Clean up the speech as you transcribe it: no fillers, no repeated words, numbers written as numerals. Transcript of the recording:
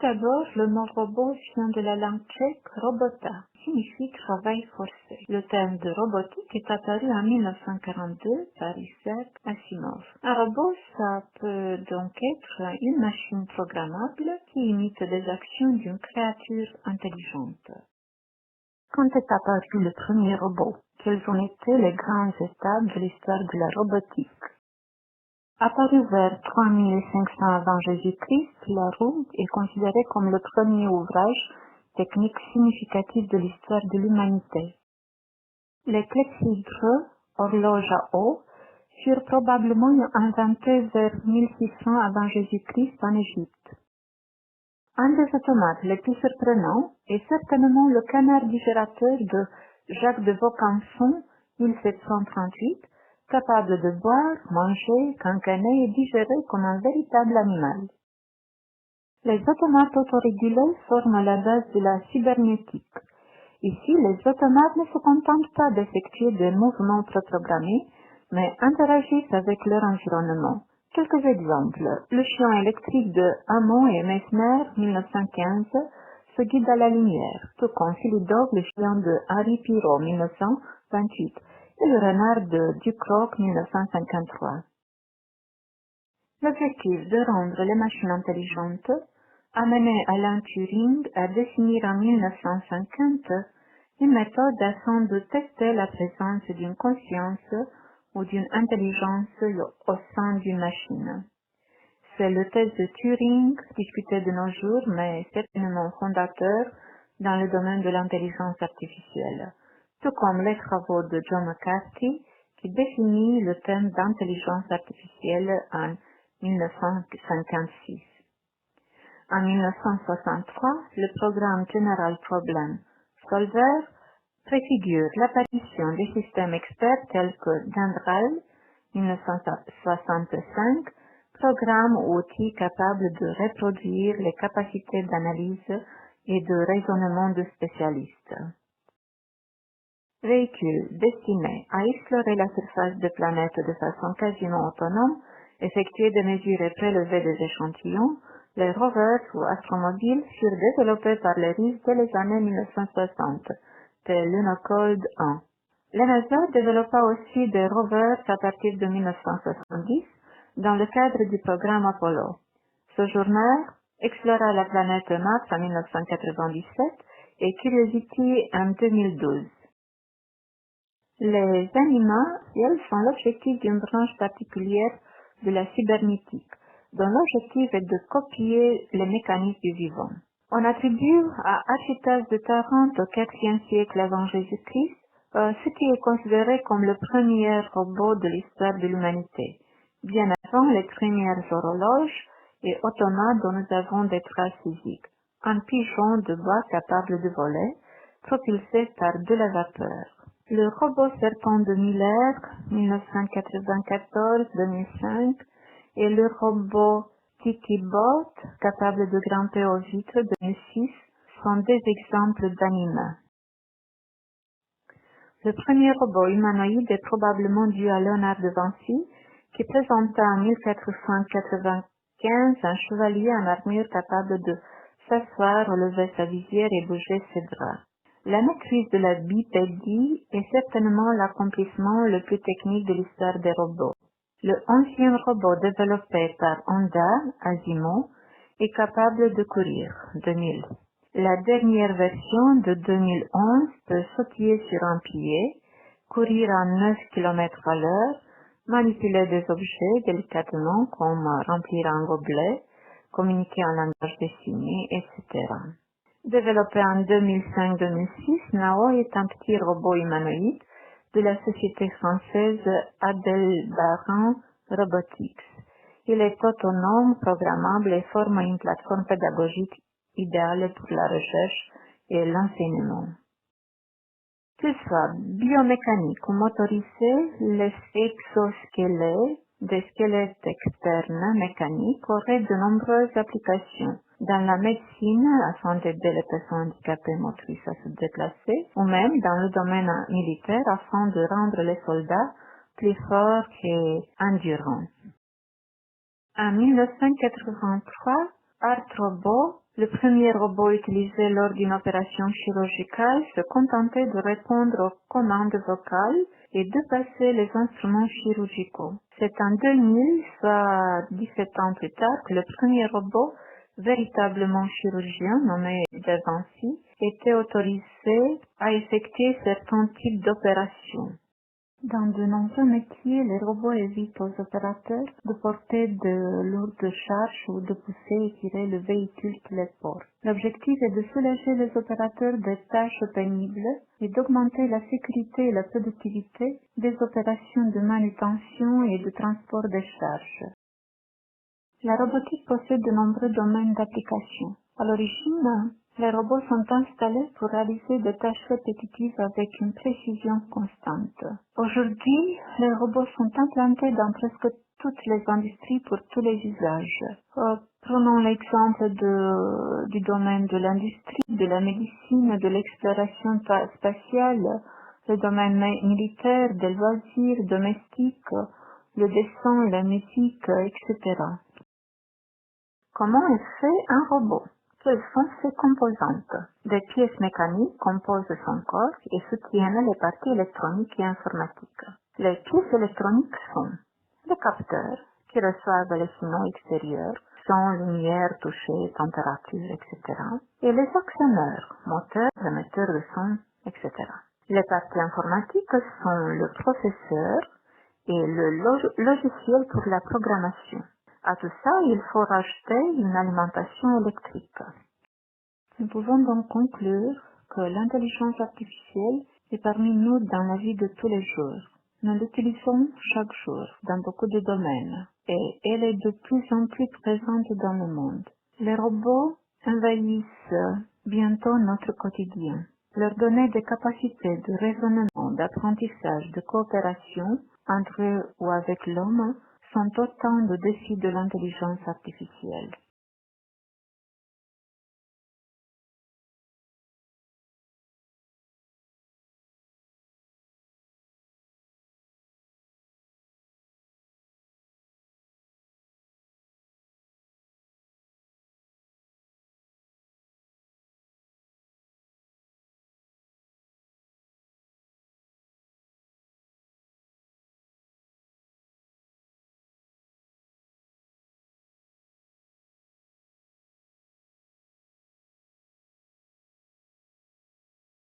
d'abord, le mot robot vient de la langue tchèque robota, qui signifie travail forcé. Le terme de robotique est apparu en 1942 par Isaac Asimov. Un robot, ça peut donc être une machine programmable qui imite les actions d'une créature intelligente. Quand est apparu le premier robot? Quelles ont été les grandes étapes de l'histoire de la robotique? Apparu vers 3500 avant Jésus-Christ, la roue est considérée comme le premier ouvrage technique significatif de l'histoire de l'humanité. Les clepsydres, horloges à eau, furent probablement inventés vers 1600 avant Jésus-Christ en Égypte. Un des automates les plus surprenants est certainement le canard digérateur de Jacques de Vaucanson, 1738, capable de boire, manger, cancaner et digérer comme un véritable animal. Les automates autorégulés forment la base de la cybernétique. Ici, les automates ne se contentent pas d'effectuer des mouvements préprogrammés, mais interagissent avec leur environnement. Quelques exemples. Le chien électrique de Hammond et Messner, 1915, se guide à la lumière, tout comme Philidor, le chien de Henri Pirot, 1928, et le renard de Ducrocq, 1953. L'objectif de rendre les machines intelligentes a mené Alan Turing à définir en 1950 une méthode afin de tester la présence d'une conscience ou d'une intelligence au sein d'une machine. C'est le test de Turing, discuté de nos jours, mais certainement fondateur dans le domaine de l'intelligence artificielle, tout comme les travaux de John McCarthy, qui définit le thème d'intelligence artificielle en 1956. En 1963, le programme General Problem Solver préfigure l'apparition des systèmes experts tels que Dendral, 1965, programme ou outil capable de reproduire les capacités d'analyse et de raisonnement de spécialistes. Véhicules destinés à explorer la surface des planètes de façon quasiment autonome, effectuer des mesures et prélever des échantillons, les rovers ou astromobiles furent développés par les Russes dès les années 1960, tel Lunokhod 1. La NASA développa aussi des rovers à partir de 1970 dans le cadre du programme Apollo. Sojourner explora la planète Mars en 1997 et Curiosity en 2012. Les animaux, elles, sont l'objectif d'une branche particulière de la cybernétique, dont l'objectif est de copier les mécanismes du vivant. On attribue à Archytas de Tarente au IVe siècle avant Jésus-Christ ce qui est considéré comme le premier robot de l'histoire de l'humanité, bien avant les premières horloges et automates dont nous avons des traces physiques, un pigeon de bois capable de voler, propulsé par de la vapeur. Le robot serpent de Miller, 1994-2005, et le robot Tikibot, capable de grimper aux vitres, 2006, sont des exemples d'animaux. Le premier robot humanoïde est probablement dû à Léonard de Vinci, qui présenta en 1495 un chevalier en armure capable de s'asseoir, relever sa visière et bouger ses bras. La maîtrise de la bipédie est certainement l'accomplissement le plus technique de l'histoire des robots. Le 11e robot développé par Honda, Asimov, est capable de courir, 2000. La dernière version de 2011 peut sautiller sur un pied, courir à 9 km à l'heure, manipuler des objets délicatement comme remplir un gobelet, communiquer en langage des signes, etc. Développé en 2005-2006, Nao est un petit robot humanoïde de la société française Adelbaran Robotics. Il est autonome, programmable et forme une plateforme pédagogique idéale pour la recherche et l'enseignement. Qu'ils soient biomécaniques ou motorisés, les exosquelettes, des squelettes externes mécaniques, auraient de nombreuses applications dans la médecine afin d'aider les personnes handicapées motrices à se déplacer, ou même dans le domaine militaire afin de rendre les soldats plus forts et endurants. En 1983, Art Robot Le premier robot utilisé lors d'une opération chirurgicale se contentait de répondre aux commandes vocales et de passer les instruments chirurgicaux. C'est en 2000, soit 17 ans plus tard, que le premier robot véritablement chirurgien, nommé Da Vinci, était autorisé à effectuer certains types d'opérations. Dans de nombreux métiers, les robots évitent aux opérateurs de porter de lourdes charges ou de pousser et tirer le véhicule qui les porte. L'objectif est de soulager les opérateurs des tâches pénibles et d'augmenter la sécurité et la productivité des opérations de manutention et de transport des charges. La robotique possède de nombreux domaines d'application. À l'origine, les robots sont installés pour réaliser des tâches répétitives avec une précision constante. Aujourd'hui, les robots sont implantés dans presque toutes les industries pour tous les usages. Prenons l'exemple du domaine de l'industrie, de la médecine, de l'exploration spatiale, le domaine militaire, des loisirs domestiques, le dessin, la musique, etc. Comment est fait un robot? Quelles sont ses composantes? Des pièces mécaniques composent son corps et soutiennent les parties électroniques et informatiques. Les pièces électroniques sont les capteurs qui reçoivent les signaux extérieurs, son, lumière, toucher, température, etc. et les actionneurs, moteurs, émetteurs de son, etc. Les parties informatiques sont le processeur et le logiciel pour la programmation. À tout ça, il faut rajouter une alimentation électrique. Nous pouvons donc conclure que l'intelligence artificielle est parmi nous dans la vie de tous les jours. Nous l'utilisons chaque jour dans beaucoup de domaines et elle est de plus en plus présente dans le monde. Les robots envahissent bientôt notre quotidien. Leur donner des capacités de raisonnement, d'apprentissage, de coopération entre eux ou avec l'homme sont autant de défis de l'intelligence artificielle.